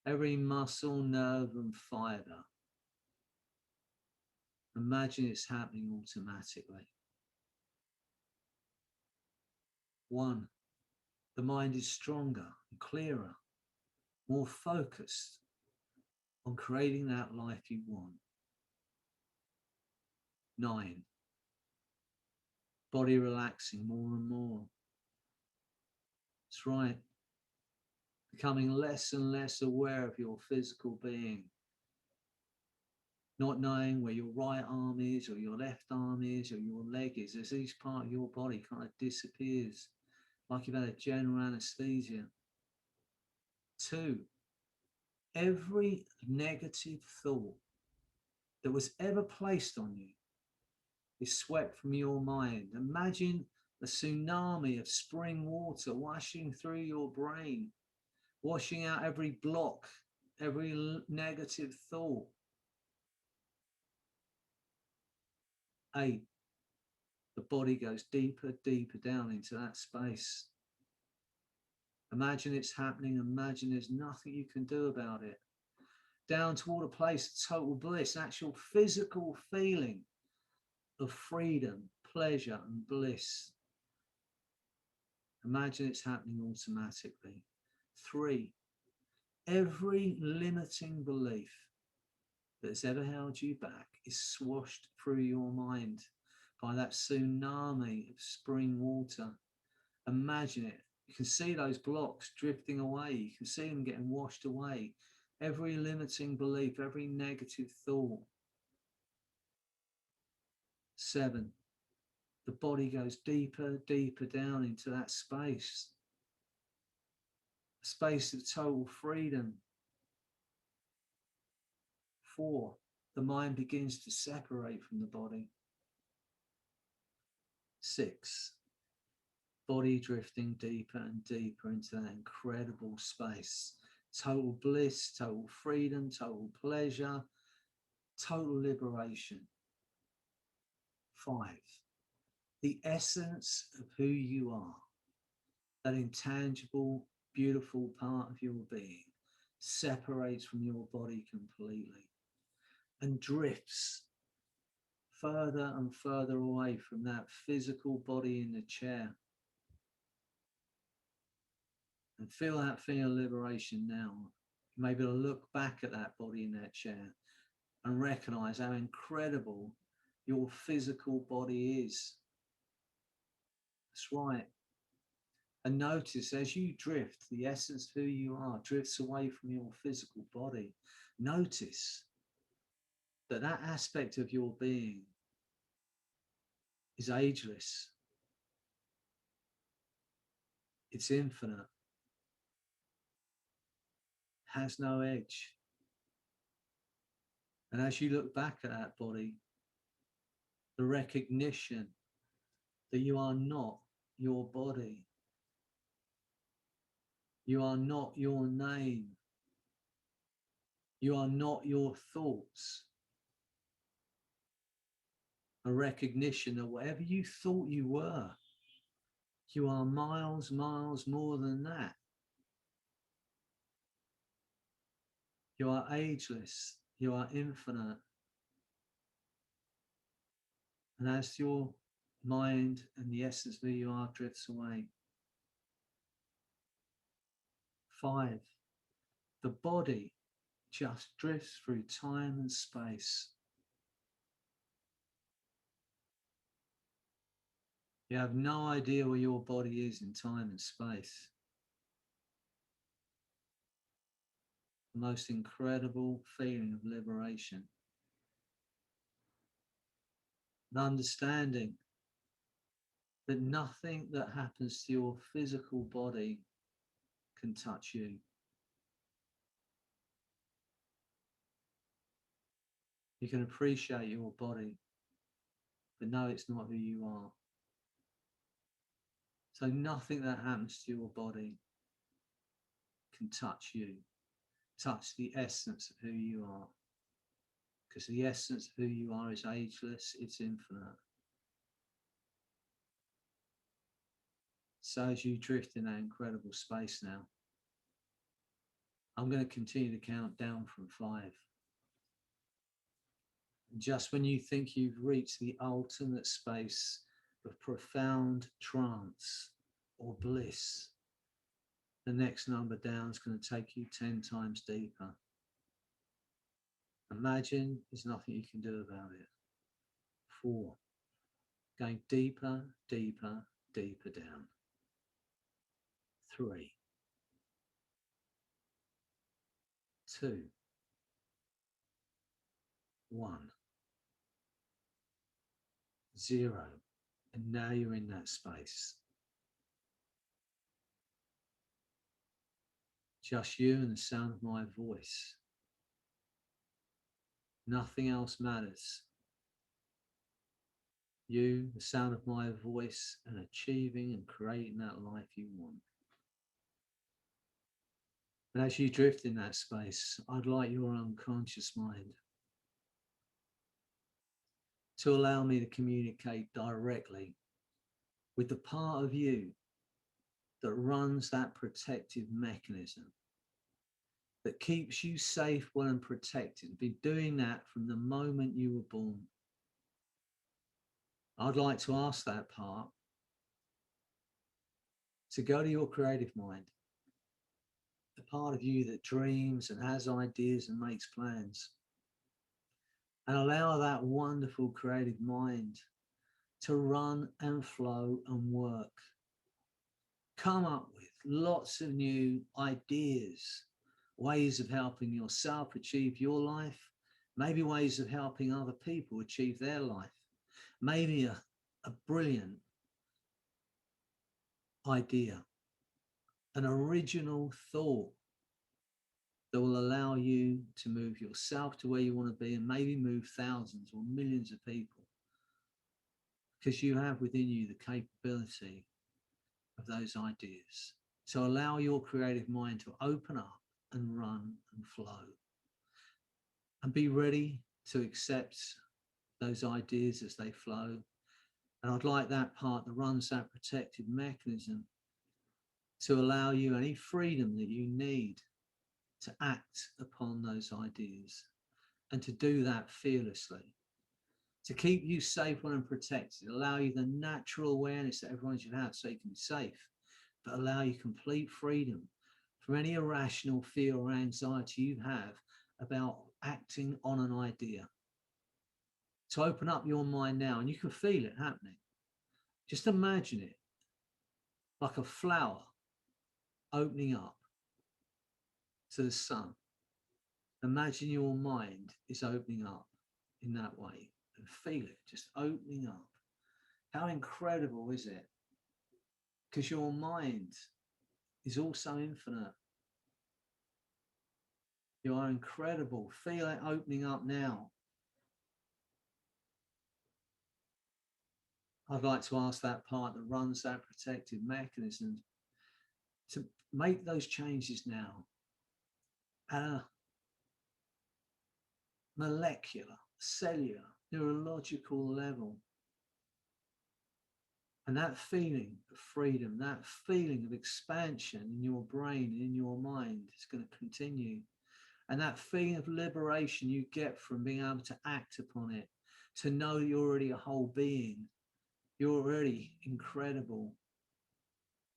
Every muscle, nerve and fiber. Imagine it's happening automatically. 1. The mind is stronger and clearer, more focused on creating that life you want. 9. Body relaxing more and more. That's right. Becoming less and less aware of your physical being. Not knowing where your right arm is or your left arm is or your leg is. As each part of your body kind of disappears, like you've had a general anesthesia. 2. Every negative thought that was ever placed on you is swept from your mind. Imagine a tsunami of spring water washing through your brain, washing out every block, every negative thought. 8. The body goes deeper, deeper down into that space. Imagine it's happening. Imagine there's nothing you can do about it. Down toward a place of total bliss, actual physical feeling of freedom, pleasure and bliss. Imagine it's happening automatically. 3. Every limiting belief that's ever held you back is swashed through your mind by that tsunami of spring water. Imagine it. You can see those blocks drifting away. You can see them getting washed away. Every limiting belief, every negative thought 7. The body goes deeper, deeper down into that space. A space of total freedom. 4. The mind begins to separate from the body. 6. Body drifting deeper and deeper into that incredible space. Total bliss, total freedom, total pleasure, total liberation. 5. The essence of who you are, that intangible, beautiful part of your being, separates from your body completely and drifts further and further away from that physical body in the chair. And feel that feeling of liberation now. Maybe look back at that body in that chair and recognize how incredible your physical body is. That's right. And notice as you drift, the essence of who you are drifts away from your physical body. Notice that that aspect of your being is ageless. It's infinite. Has no edge. And as you look back at that body, the recognition that you are not your body. You are not your name. You are not your thoughts. A recognition that whatever you thought you were, you are miles, miles more than that. You are ageless. You are infinite. And as your mind and the essence of who you are drifts away. 5. The body just drifts through time and space. You have no idea where your body is in time and space. The most incredible feeling of liberation. An understanding that nothing that happens to your physical body can touch you. You can appreciate your body, but know it's not who you are. So nothing that happens to your body can touch you, touch the essence of who you are. Because the essence of who you are is ageless, it's infinite. So as you drift in that incredible space now, I'm going to continue to count down from 5. And just when you think you've reached the ultimate space of profound trance or bliss, the next number down is going to take you 10 times deeper. Imagine there's nothing you can do about it. 4. Going deeper, deeper, deeper down. 3. 2. 1. 0. And now you're in that space. Just you and the sound of my voice. Nothing else matters. You, the sound of my voice, and achieving and creating that life you want. And as you drift in that space, I'd like your unconscious mind to allow me to communicate directly with the part of you that runs that protective mechanism, that keeps you safe, well, and protected. Been doing that from the moment you were born. I'd like to ask that part to go to your creative mind, the part of you that dreams and has ideas and makes plans, and allow that wonderful creative mind to run and flow and work. Come up with lots of new ideas, ways of helping yourself achieve your life, maybe ways of helping other people achieve their life. maybe a brilliant idea, an original thought that will allow you to move yourself to where you want to be, and maybe move thousands or millions of people, because you have within you the capability of those ideas. So allow your creative mind to open up and run and flow, and be ready to accept those ideas as they flow. And I'd like that part that runs that protective mechanism to allow you any freedom that you need to act upon those ideas, and to do that fearlessly, to keep you safe and protected, allow you the natural awareness that everyone should have so you can be safe, but allow you complete freedom from any irrational fear or anxiety you have about acting on an idea. So open up your mind now, and you can feel it happening. Just imagine it like a flower opening up to the sun. Imagine your mind is opening up in that way, and feel it just opening up. How incredible is it? Because your mind is also infinite. You are incredible. Feel it opening up now. I'd like to ask that part that runs that protective mechanism to make those changes now at a molecular, cellular, neurological level. And that feeling of freedom, that feeling of expansion in your brain and in your mind is going to continue. And that feeling of liberation you get from being able to act upon it, to know that you're already a whole being, you're already incredible.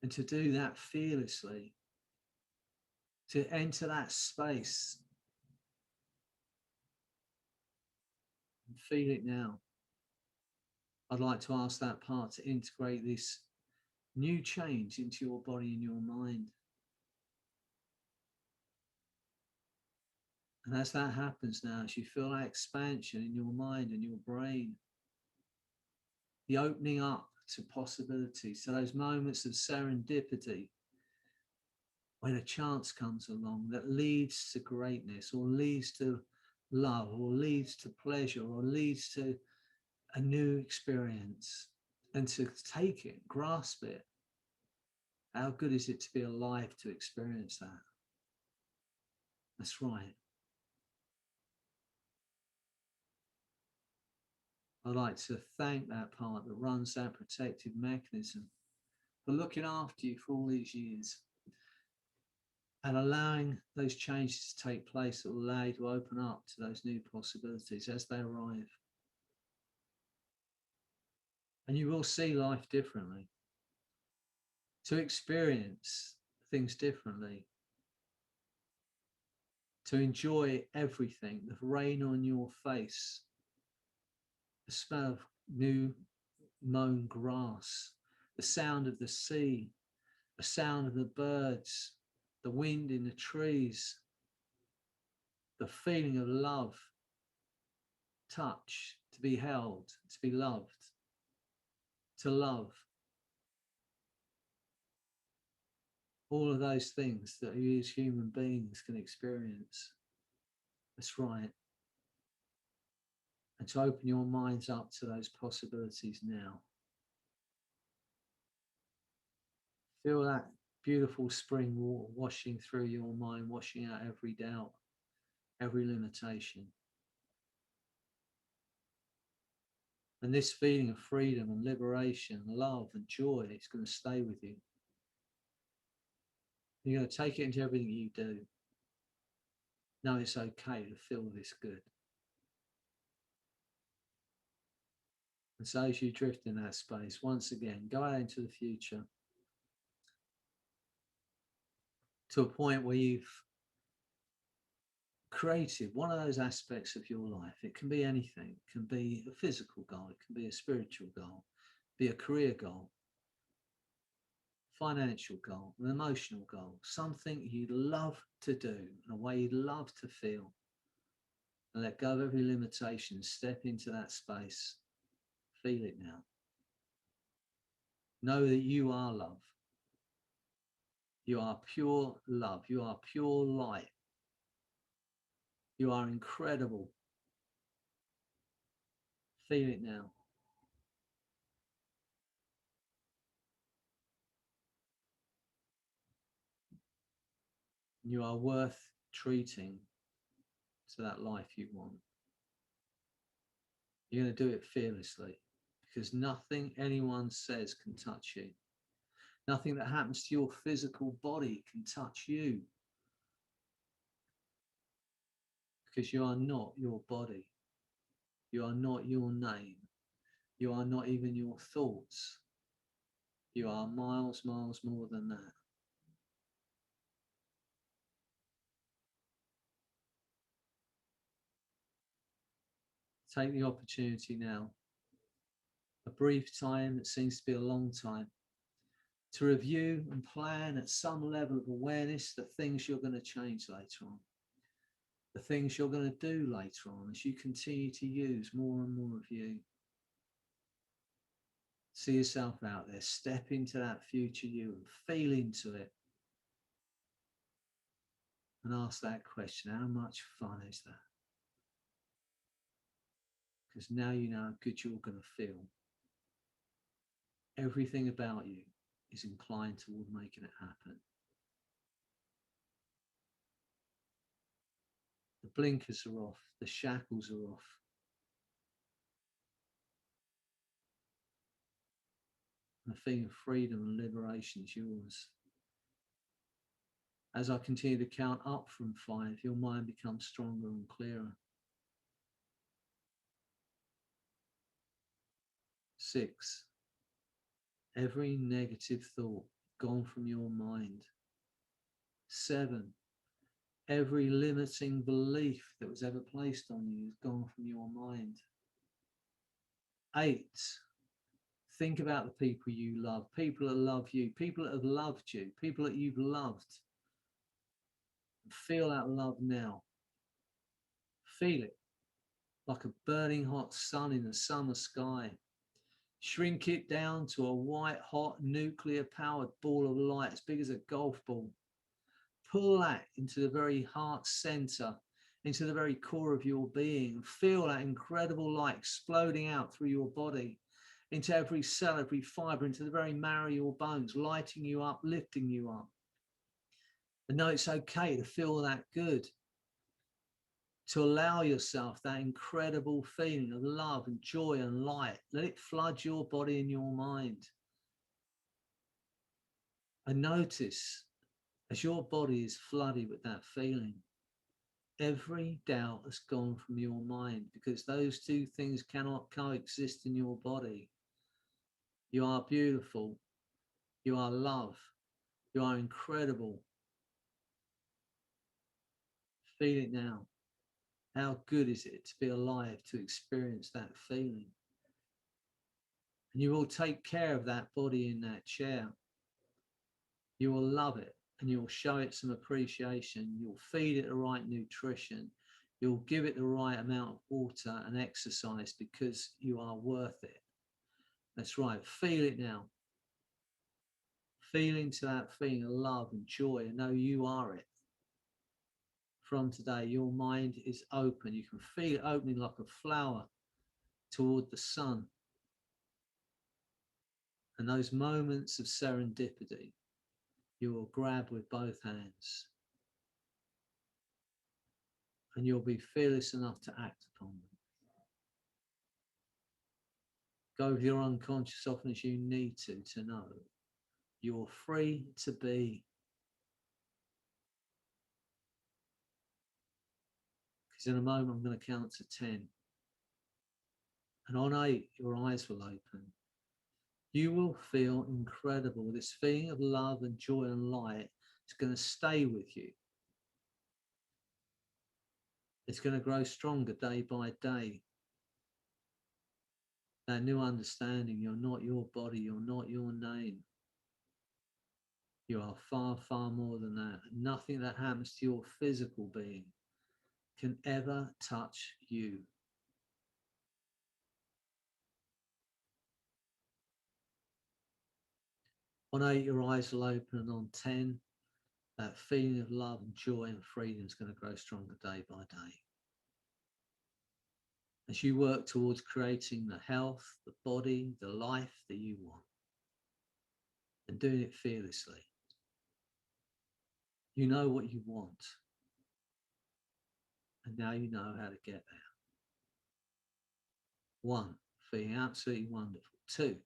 And to do that fearlessly, to enter that space and feel it now. I'd like to ask that part to integrate this new change into your body and your mind. And as that happens now, as you feel that expansion in your mind and your brain, the opening up to possibilities, to those moments of serendipity, when a chance comes along that leads to greatness, or leads to love, or leads to pleasure, or leads to a new experience, and to take it, grasp it. How good is it to be alive to experience that? That's right. I'd like to thank that part that runs that protective mechanism for looking after you for all these years, and allowing those changes to take place that will allow you to open up to those new possibilities as they arrive. And you will see life differently, to experience things differently, to enjoy everything, the rain on your face, the smell of new mown grass, the sound of the sea, the sound of the birds, the wind in the trees, the feeling of love, touch, to be held, to be loved, to love. All of those things that we as human beings can experience. That's right. And to open your minds up to those possibilities now. Feel that beautiful spring water washing through your mind, washing out every doubt, every limitation. And this feeling of freedom and liberation, love and joy is going to stay with you. You're going to take it into everything you do. Know it's okay to feel this good. And so as you drift in that space, once again, go out into the future to a point where you've created one of those aspects of your life. It can be anything. It can be a physical goal. It can be a spiritual goal, be a career goal, financial goal, an emotional goal, something you'd love to do in a way you'd love to feel. And let go of every limitation, step into that space Feel it now. Know that you are love. You are pure love. You are pure light. You are incredible. Feel it now. You are worth treating to that life you want. You're going to do it fearlessly, because nothing anyone says can touch you. Nothing that happens to your physical body can touch you, because you are not your body. You are not your name. You are not even your thoughts. You are miles, miles more than that. Take the opportunity now, a brief time that seems to be a long time, to review and plan at some level of awareness the things you're going to change later on, the things you're going to do later on as you continue to use more and more of you. See yourself out there, step into that future you and feel into it. And ask that question, how much fun is that? Because now you know how good you're going to feel. Everything about you is inclined toward making it happen. The blinkers are off, the shackles are off. The feeling of freedom and liberation is yours. As I continue to count up from 5, your mind becomes stronger and clearer. 6, every negative thought gone from your mind. 7, every limiting belief that was ever placed on you is gone from your mind. 8, think about the people you love, people that love you, people that have loved you, people that you've loved. Feel that love now. Feel it like a burning hot sun in a summer sky. Shrink it down to a white hot nuclear powered ball of light as big as a golf ball. Pull that into the very heart center, into the very core of your being. Feel that incredible light exploding out through your body, into every cell, every fiber, into the very marrow of your bones, lighting you up, lifting you up. And know it's okay to feel that good, to allow yourself that incredible feeling of love and joy and light. Let it flood your body and your mind. And notice as your body is flooded with that feeling, every doubt has gone from your mind, because those two things cannot coexist in your body. You are beautiful. You are love. You are incredible. Feel it now. How good is it to be alive, to experience that feeling? And you will take care of that body in that chair. You will love it and you'll show it some appreciation. You'll feed it the right nutrition. You'll give it the right amount of water and exercise, because you are worth it. That's right. Feel it now. Feel into that feeling of love and joy, and know you are it. From today, your mind is open. You can feel it opening like a flower toward the sun. And those moments of serendipity, you will grab with both hands. And you'll be fearless enough to act upon them. Go with your unconscious often as you need to know you're free to be. Because in a moment, I'm going to count to 10. And on 8, your eyes will open. You will feel incredible. This feeling of love and joy and light is going to stay with you. It's going to grow stronger day by day. That new understanding, you're not your body, you're not your name. You are far, far more than that. Nothing that happens to your physical being can ever touch you. On 8, your eyes will open, and on 10, that feeling of love and joy and freedom is going to grow stronger day by day. As you work towards creating the health, the body, the life that you want, and doing it fearlessly. You know what you want, and now you know how to get there. 1, feeling absolutely wonderful. 2,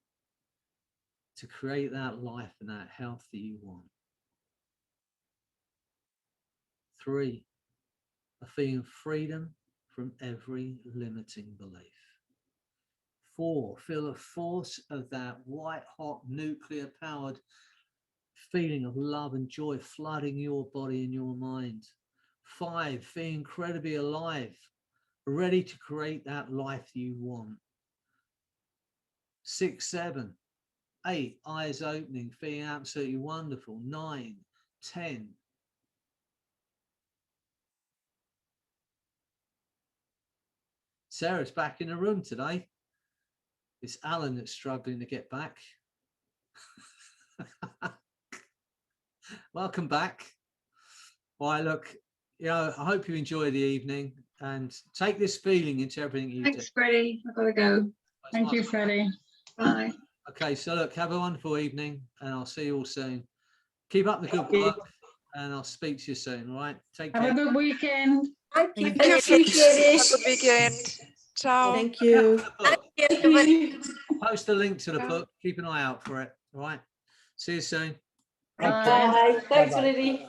to create that life and that health that you want. 3, a feeling of freedom from every limiting belief. 4, feel the force of that white hot nuclear powered feeling of love and joy flooding your body and your mind. 5, feel incredibly alive, ready to create that life you want. 6, 7, 8, eyes opening, feeling absolutely wonderful. 9, 10. Sarah's back in the room today. It's Alan that's struggling to get back. Welcome back. Well, look, I hope you enjoy the evening and take this feeling into everything you do. Thanks, Freddie. I've got to go. Thank you, Freddie. Bye. Okay, so look, have a wonderful evening, and I'll see you all soon. Keep up the good work, and I'll speak to you soon. All right, take care. Have a good weekend. Thank you. Thank you, Appreciate Have a it. good weekend. Ciao. Thank you. Thank you. Post a link to the book. Keep an eye out for it. All right. See you soon. Bye. Bye. Thanks, Lily.